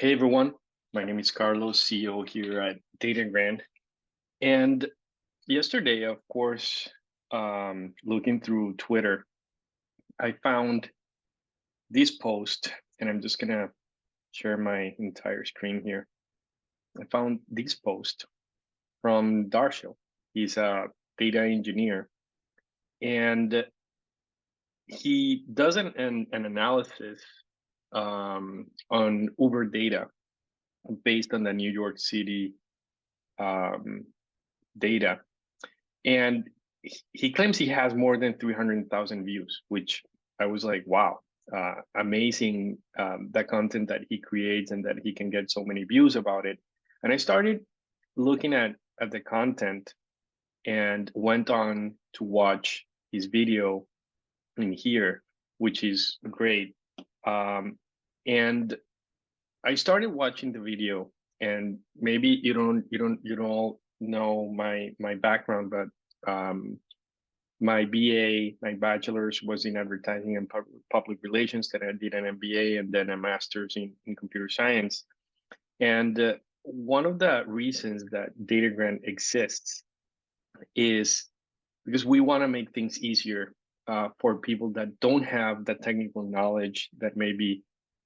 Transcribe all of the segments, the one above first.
Hey everyone, my name is Carlos, CEO here at Datagram. And yesterday, of course, looking through Twitter, I found this post, and I'm just gonna share my entire screen here. I found this post from Darshil. He's a data engineer, and he does an analysis on Uber data based on the New York City um, data. And he claims he has more than 300,000 views, which I was like, wow, amazing, the content that he creates and that he can get so many views about it. And I started looking at the content and went on to watch his video in here, which is great. And I started watching the video, and maybe you don't all know my background, but my BA, my bachelor's was in advertising and public relations. Then I did an MBA and then a master's in computer science. And one of the reasons that Datagram exists is because we want to make things easier for people that don't have the technical knowledge that maybe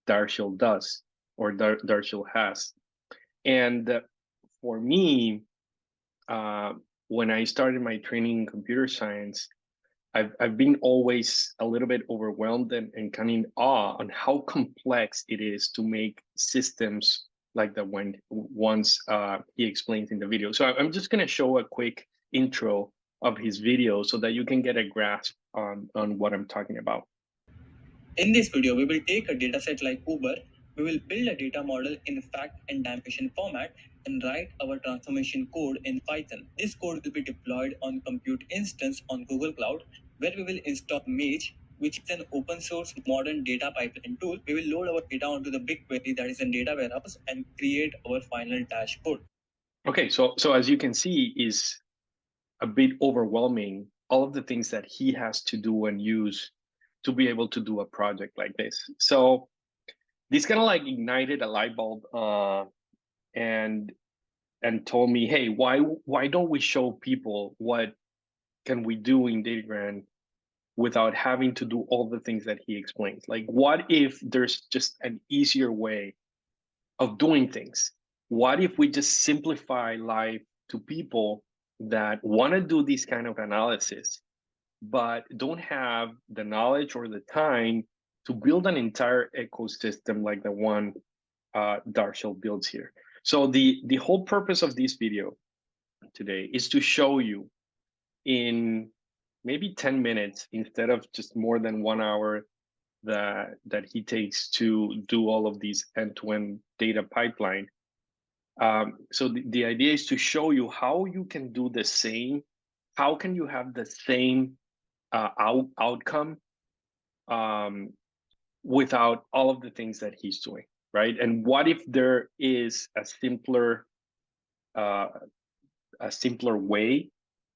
Darshil does or Darshil has. And for me, uh, when I started my training in computer science, I've been always a little bit overwhelmed and kind of in awe on how complex it is to make systems like the ones he explains in the video. So I'm just going to show a quick intro of his video so that you can get a grasp on what I'm talking about. In this video, we will take a dataset like Uber, we will build a data model in fact and dimension format and write our transformation code in Python. This code will be deployed on compute instance on Google Cloud, where we will install Mage, which is an open source modern data pipeline tool. We will load our data onto the BigQuery that is in data warehouse and create our final dashboard. Okay, so as you can see, is a bit overwhelming, all of the things that he has to do and use to be able to do a project like this. So this kind of like ignited a light bulb and told me, hey, why don't we show people what can we do in Datagram without having to do all the things that he explains? Like, what if there's just an easier way of doing things? What if we just simplify life to people that want to do this kind of analysis, but don't have the knowledge or the time to build an entire ecosystem like the one Darshil builds here? So the whole purpose of this video today is to show you in maybe 10 minutes instead of just more than 1 hour that he takes to do all of these end-to-end data pipeline. So the idea is to show you how you can do the same. How can you have the same outcome um, without all of the things that he's doing, right? And what if there is uh, a simpler way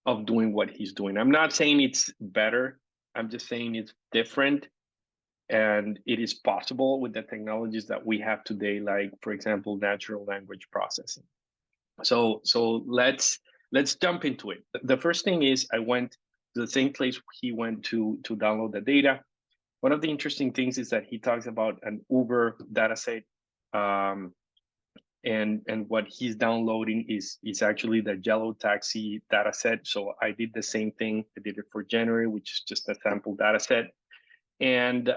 of doing what he's doing? I'm not saying it's better. I'm just saying it's different, and it is possible with the technologies that we have today, like for example, natural language processing. So let's jump into it. The first thing is I went to the same place he went to download the data. One of the interesting things is that he talks about an Uber dataset, um, and what he's downloading is actually the yellow taxi dataset. So I did the same thing. I did it for January, which is just a sample dataset. And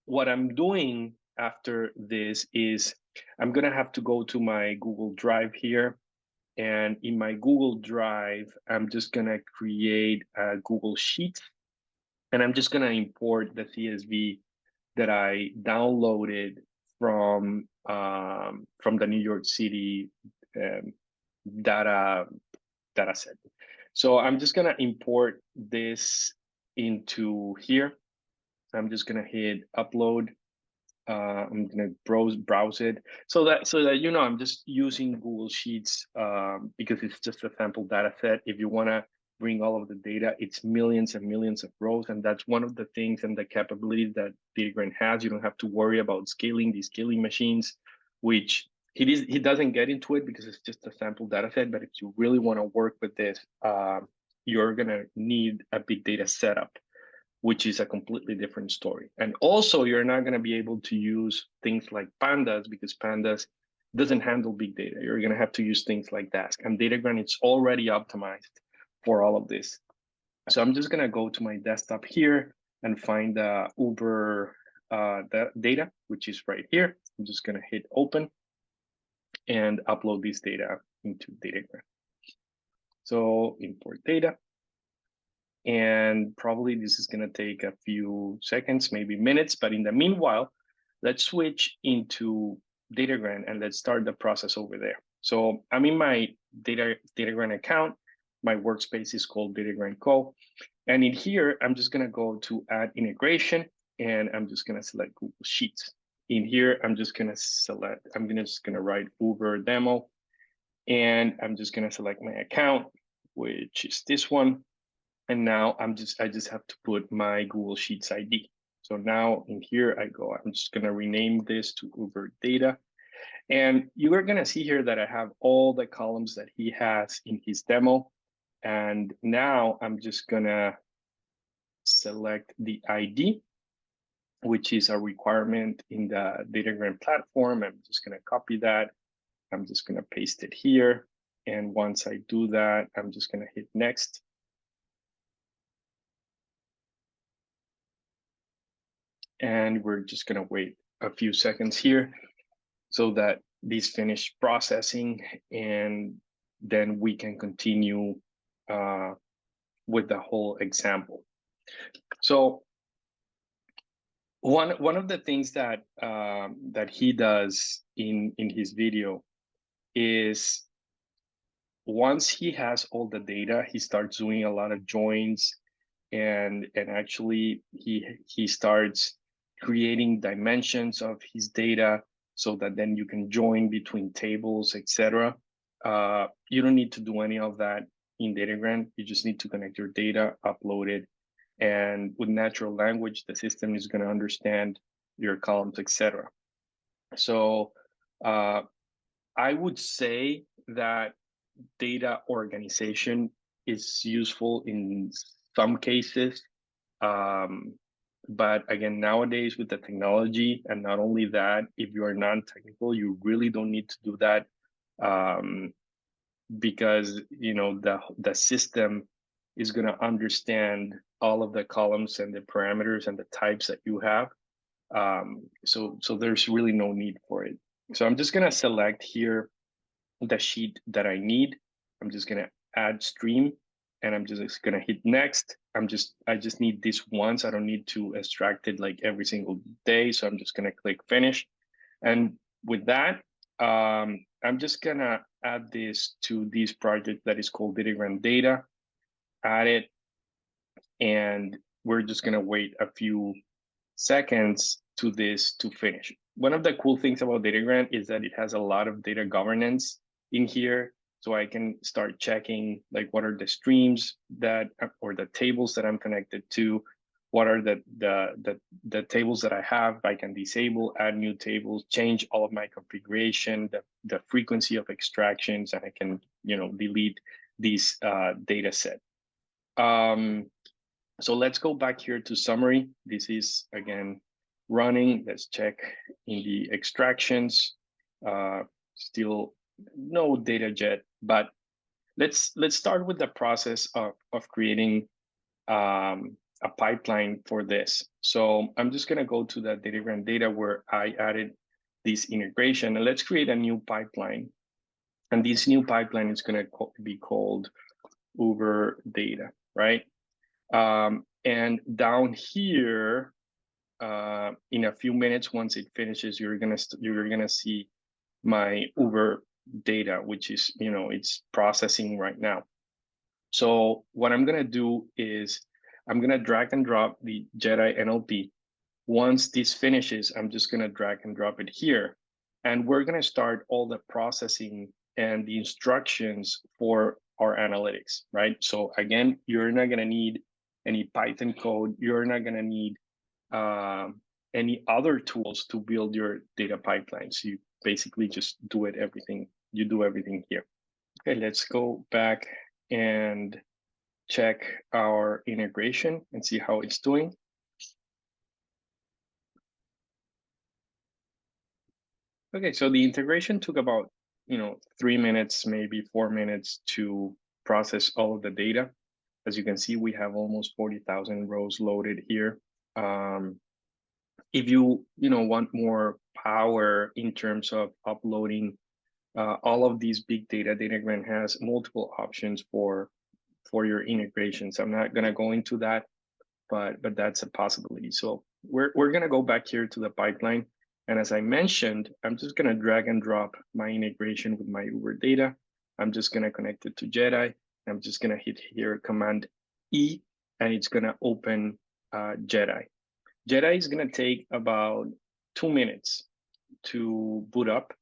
what I'm doing after this is I'm gonna have to go to my Google Drive here. And in my Google Drive, I'm just gonna create a Google Sheet, and I'm just gonna import the CSV that I downloaded from the New York City um, data set. So I'm just gonna import this into here. I'm just gonna hit upload. I'm gonna browse it so that I'm just using Google Sheets because it's just a sample data set. If you wanna bring all of the data, it's millions and millions of rows, and that's one of the things and the capabilities that Datagram has. You don't have to worry about scaling these scaling machines. which he doesn't get into it because it's just a sample data set. But if you really want to work with this, you're going to need a big data setup, which is a completely different story. And also, you're not going to be able to use things like pandas because pandas doesn't handle big data. You're going to have to use things like Dask, and Datagram is already optimized for all of this. So I'm just going to go to my desktop here and find the Uber data, which is right here. I'm just going to hit open and upload this data into Datagram. So import data. And probably this is going to take a few seconds, maybe minutes. But in the meanwhile, let's switch into Datagram and let's start the process over there. So I'm in my Datagram account. My workspace is called Datagram Co. And in here, I'm just going to go to add integration, and I'm just going to select Google Sheets. In here, I'm just going to select, just going to write Uber demo, and I'm just going to select my account, which is this one. And now I just have to put my Google Sheets ID. So now in here I go, I'm just gonna rename this to Uber Data. And you are gonna see here that I have all the columns that he has in his demo. And now I'm just gonna select the ID, which is a requirement in the Datagram platform. I'm just gonna copy that. I'm just gonna paste it here. And once I do that, I'm just gonna hit next. And we're just gonna wait a few seconds here so that these finish processing, and then we can continue with the whole example. So one of the things that that he does in his video is once he has all the data, he starts doing a lot of joins, and actually he starts creating dimensions of his data so that then you can join between tables, etc. You don't need to do any of that in Datagram. You just need to connect your data, upload it, and with natural language, the system is going to understand your columns, etc. So I would say that data organization is useful in some cases. But again, nowadays with the technology, and not only that, if you are non-technical, you really don't need to do that, because the system is going to understand all of the columns and the parameters and the types that you have. So there's really no need for it. So I'm just going to select here the sheet that I need. I'm just going to add stream, and I'm just going to hit next. I just need this once. I don't need to extract it like every single day. So I'm just going to click finish. And with that, I'm just going to add this to this project that is called Datagram Data, add it, and we're just going to wait a few seconds to this to finish. One of the cool things about Datagram is that it has a lot of data governance in here. So I can start checking like what are the streams that, or the tables that I'm connected to, what are the tables that I have. I can disable, add new tables, change all of my configuration, the frequency of extractions, and I can delete this data set. So let's go back here to summary. This is again running. Let's check in the extractions. Still no data yet, but let's start with the process of creating a pipeline for this. So I'm just gonna go to the Datagram data where I added this integration, and let's create a new pipeline. And this new pipeline is gonna be called Uber Data, right? And down here, in a few minutes, once it finishes, you're gonna see my Uber data, which is it's processing right now. So what I'm gonna do is I'm gonna drag and drop the Jedi NLP. Once this finishes, I'm just gonna drag and drop it here, and we're gonna start all the processing and the instructions for our analytics, right? So again, you're not gonna need any Python code. You're not gonna need any other tools to build your data pipelines. You basically just do everything. You do everything here. Okay, let's go back and check our integration and see how it's doing. Okay, so the integration took about 3 minutes, maybe 4 minutes to process all of the data. As you can see, we have almost 40,000 rows loaded here. If you want more power in terms of uploading all of these big data, Datagram has multiple options for your integrations. I'm not going to go into that, but that's a possibility. So we're going to go back here to the pipeline. And as I mentioned, I'm just going to drag and drop my integration with my UberData. I'm just going to connect it to Jedi. I'm just going to hit here Command E, and it's going to open Jedi. Jedi is going to take about 2 minutes to boot up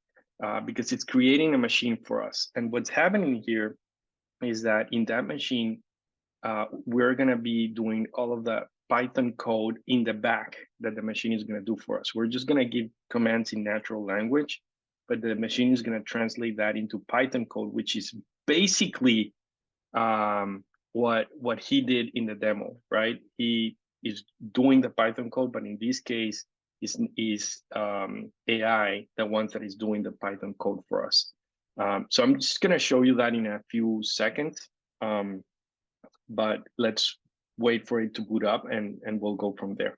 because it's creating a machine for us. And what's happening here is that in that machine, we're going to be doing all of the Python code in the back that the machine is going to do for us. We're just going to give commands in natural language, but the machine is going to translate that into Python code, which is basically what he did in the demo, right? He is doing the Python code, but in this case, is AI the ones that is doing the Python code for us. So I'm just going to show you that in a few seconds. But let's wait for it to boot up and we'll go from there.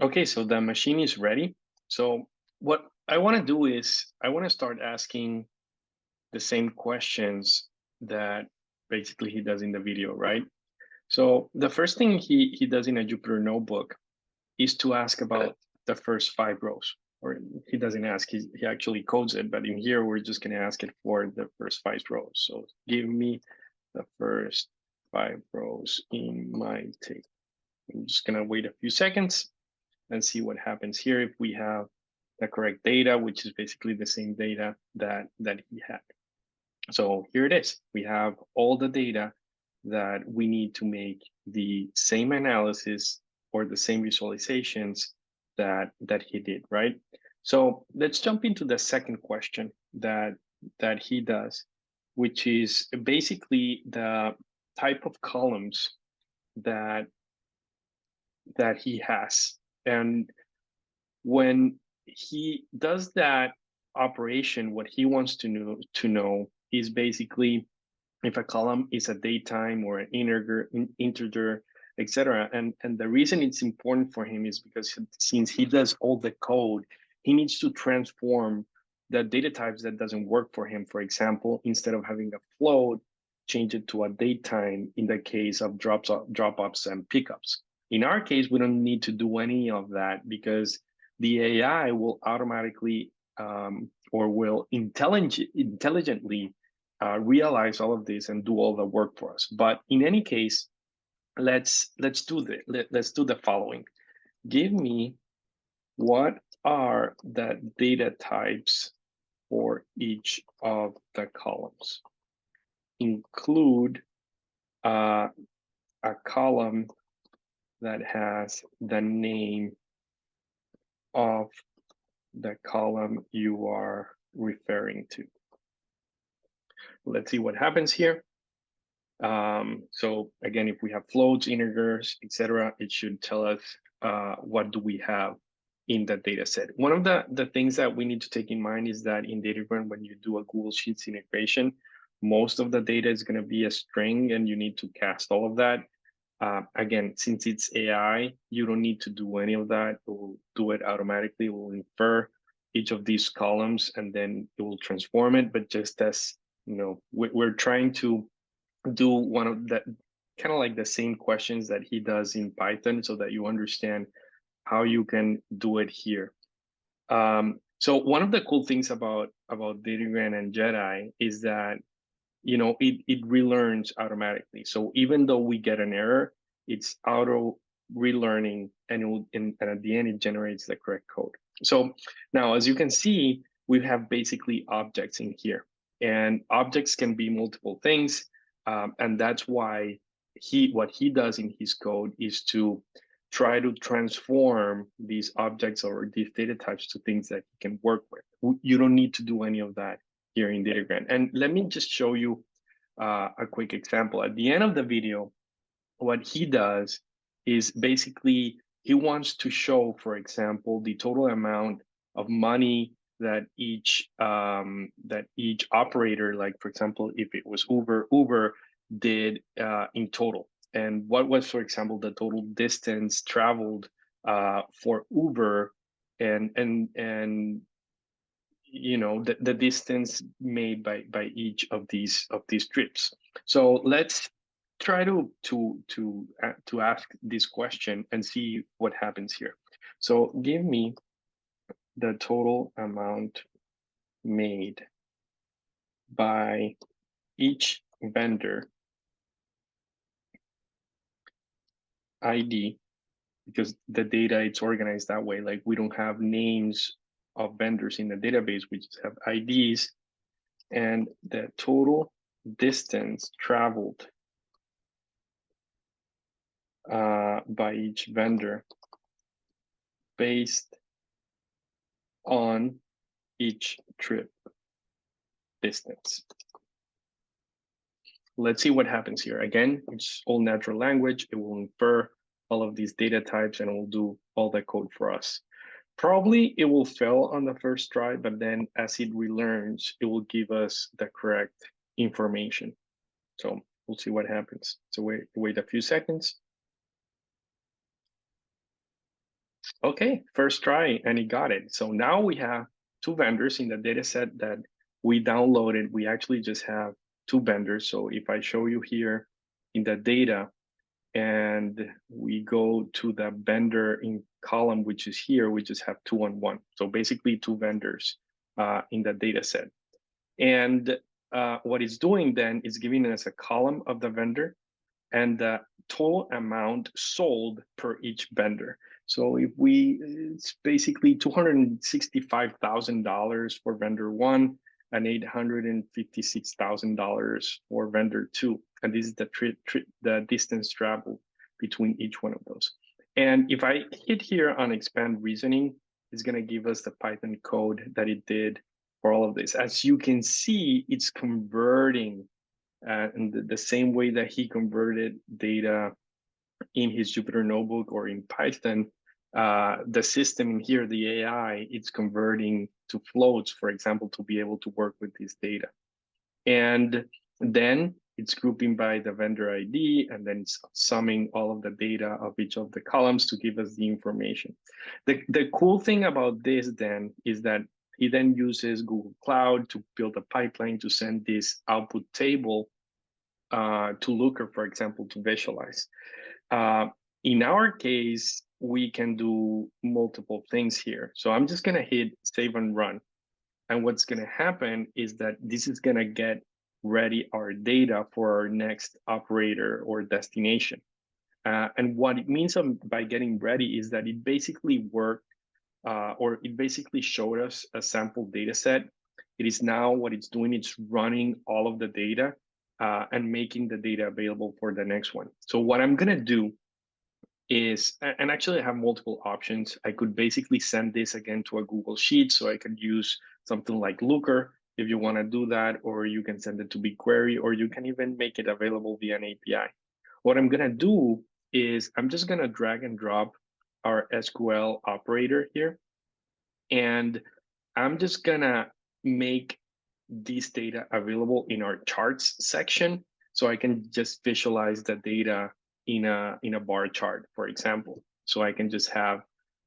Okay, so the machine is ready. So what I want to do is I want to start asking the same questions that basically he does in the video, right? So the first thing he does in a Jupyter notebook is to ask about the first 5 rows. Or he doesn't ask, he actually codes it, but in here we're just going to ask it for the first 5 rows. So give me the first 5 rows in my table. I'm just going to wait a few seconds and see what happens here if we have the correct data, which is basically the same data that he had. So here it is. We have all the data that we need to make the same analysis or the same visualizations that he did, right? So let's jump into the second question that he does, which is basically the type of columns that he has. And when he does that operation, what he wants to know is basically if a column is a datetime or an integer, etc. And the reason it's important for him is because since he does all the code, he needs to transform the data types that doesn't work for him. For example, instead of having a float, change it to a datetime in the case of drop-ups and pickups. In our case, we don't need to do any of that because the AI will automatically or will intelligently realize all of this and do all the work for us. But in any case, let's do the following. Give me what are the data types for each of the columns. Include a column that has the name of the column you are referring to. Let's see what happens here. So again, if we have floats, integers, etc., it should tell us what do we have in the data set. One of the things that we need to take in mind is that in Datagram, when you do a Google Sheets integration, most of the data is going to be a string and you need to cast all of that. Again, since it's AI, you don't need to do any of that. It will do it automatically. It will infer each of these columns and then it will transform it. But just as we're trying to do one of the kind of like the same questions that he does in Python so that you understand how you can do it here. So one of the cool things about Datagram and Jedi is that it relearns automatically. So even though we get an error, it's auto relearning and at the end it generates the correct code. So now as you can see, we have basically objects in here, and objects can be multiple things. And that's why what he does in his code is to try to transform these objects or these data types to things that he can work with. You don't need to do any of that here in Datagram. And let me just show you a quick example. At the end of the video, what he does is basically he wants to show, for example, the total amount of money that each operator, like for example, if it was Uber did in total, and what was, for example, the total distance traveled for Uber, and the distance made by each of these trips. So let's try to ask this question and see what happens here. So give me the total amount made by each vendor ID, because the data, it's organized that way. Like, we don't have names of vendors in the database, we just have IDs, and the total distance traveled by each vendor based on each trip distance. Let's see what happens here. Again, it's all natural language. It will infer all of these data types and it will do all the code for us. Probably it will fail on the first try, but then as it relearns, it will give us the correct information. So we'll see what happens. So wait a few seconds. Okay, first try, and it got it. So now we have two vendors in the data set that we downloaded. We actually just have two vendors. So if I show you here in the data and we go to the vendor in column, which is here, we just have 2 on 1. So basically two vendors in the data set. And what it's doing then is giving us a column of the vendor and the total amount sold per each vendor. So if it's basically $265,000 for vendor one and $856,000 for vendor two. And this is the distance traveled between each one of those. And if I hit here on expand reasoning, it's going to give us the Python code that it did for all of this. As you can see, it's converting in the same way that he converted data in his Jupyter notebook or in Python. The system in here, the AI, it's converting to floats, for example, to be able to work with this data. And then it's grouping by the vendor ID, and then it's summing all of the data of each of the columns to give us the information. The cool thing about this then is that he then uses Google Cloud to build a pipeline to send this output table to Looker, for example, to visualize. In our case, we can do multiple things here. So I'm just going to hit save and run. And what's going to happen is that this is going to get ready our data for our next operator or destination. And what it means by getting ready is that it basically worked, or it basically showed us a sample data set. It is now what it's doing, it's running all of the data and making the data available for the next one. So what I'm going to do is, and actually I have multiple options. I could basically send this again to a Google Sheet, so I could use something like Looker if you want to do that, or you can send it to BigQuery, or you can even make it available via an API. What I'm going to do is I'm just going to drag and drop our SQL operator here, and I'm just going to make this data available in our charts section, so I can just visualize the data in a bar chart, for example. So I can just have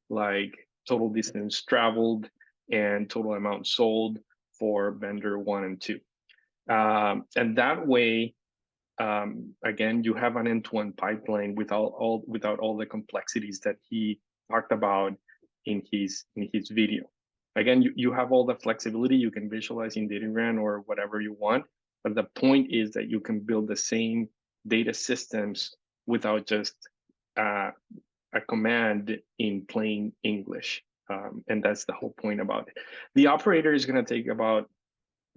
like total distance traveled and total amount sold for vendor one and two. And that way, again, you have an end-to-end pipeline without all the complexities that he talked about in his video. Again, you have all the flexibility. You can visualize in Datagram or whatever you want, but the point is that you can build the same data systems without just a command in plain English. And that's the whole point about it. The operator is going to take about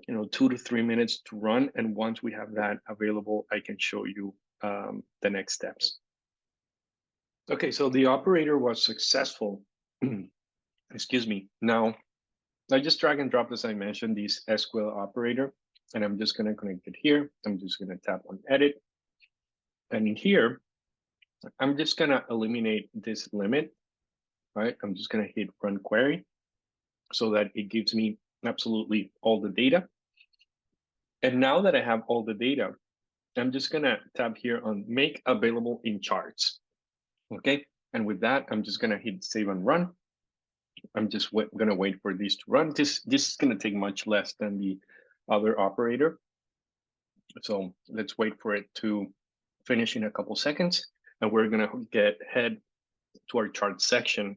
2 to 3 minutes to run, and once we have that available, I can show you the next steps. Okay, so the operator was successful. Excuse me. Now, I just drag and drop, as I mentioned, this SQL operator, and I'm just going to connect it here. I'm just going to tap on edit. And in here, I'm just going to eliminate this limit, right? I'm just going to hit run query so that it gives me absolutely all the data. And now that I have all the data, I'm just going to tap here on make available in charts. Okay. And with that, I'm just going to hit save and run. I'm just going to wait for this to run. This is going to take much less than the other operator. So let's wait for it to finish in a couple seconds. And we're going to head to our chart section.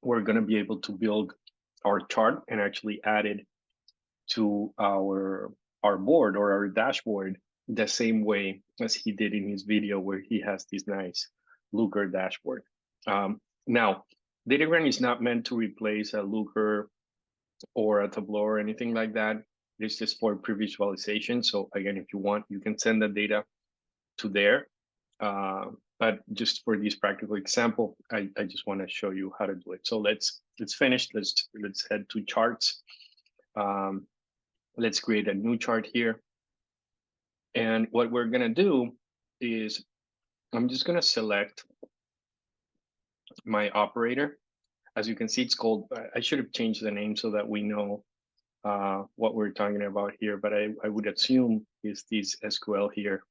We're going to be able to build our chart and actually add it to our board or our dashboard the same way as he did in his video where he has this nice Looker dashboard. Now, Datagram is not meant to replace a Looker or a Tableau or anything like that. It's just for pre-visualization. So again, if you want, you can send the data to there. But just for this practical example, I just want to show you how to do it. So let's finish. Let's head to charts. Let's create a new chart here. And what we're going to do is I'm just going to select my operator. As you can see, it's called, I should have changed the name so that we know what we're talking about here, but I would assume is this SQL here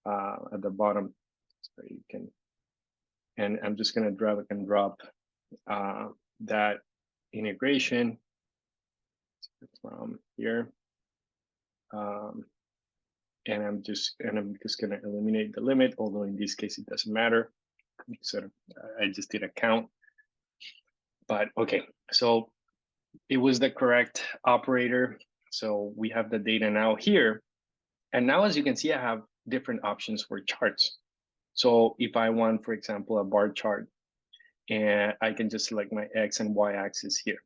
at the bottom. So you can, and I'm just going to drag and drop that integration from here. And I'm just going to eliminate the limit, although in this case it doesn't matter. So I just did a count. But okay, so it was the correct operator. So we have the data now here. And now, as you can see, I have different options for charts. So if I want, for example, a bar chart, and I can just select my X and Y axis here.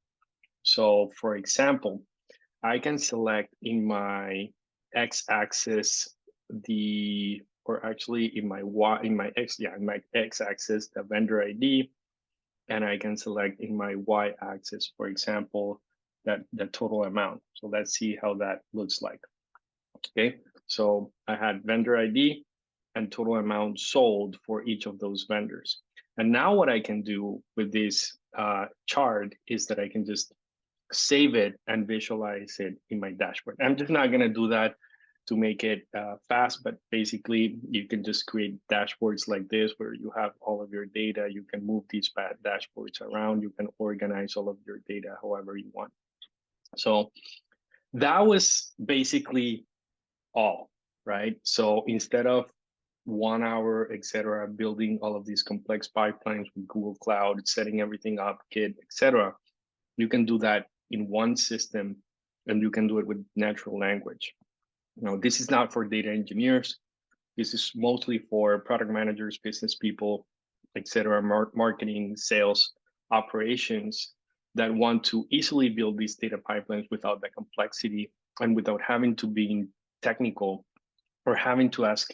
So for example, I can select in my X axis or actually in my X axis, the vendor ID, and I can select in my Y axis, for example, that the total amount. So let's see how that looks like. Okay, so I had vendor ID and total amount sold for each of those vendors. And now what I can do with this chart is that I can just save it and visualize it in my dashboard. I'm just not going to do that to make it fast, but basically you can just create dashboards like this where you have all of your data. You can move these dashboards around. You can organize all of your data however you want. So that was basically all, right? So instead of 1 hour, etc., building all of these complex pipelines with Google Cloud, setting everything up, Git, etc., you can do that in one system, and you can do it with natural language. Now, this is not for data engineers. This is mostly for product managers, business people, etc., marketing, sales, operations that want to easily build these data pipelines without the complexity and without having to be technical or having to ask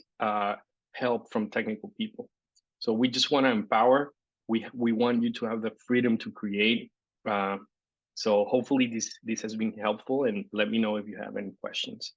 help from technical people. So we just want to empower. We want you to have the freedom to create. So hopefully this has been helpful, and let me know if you have any questions.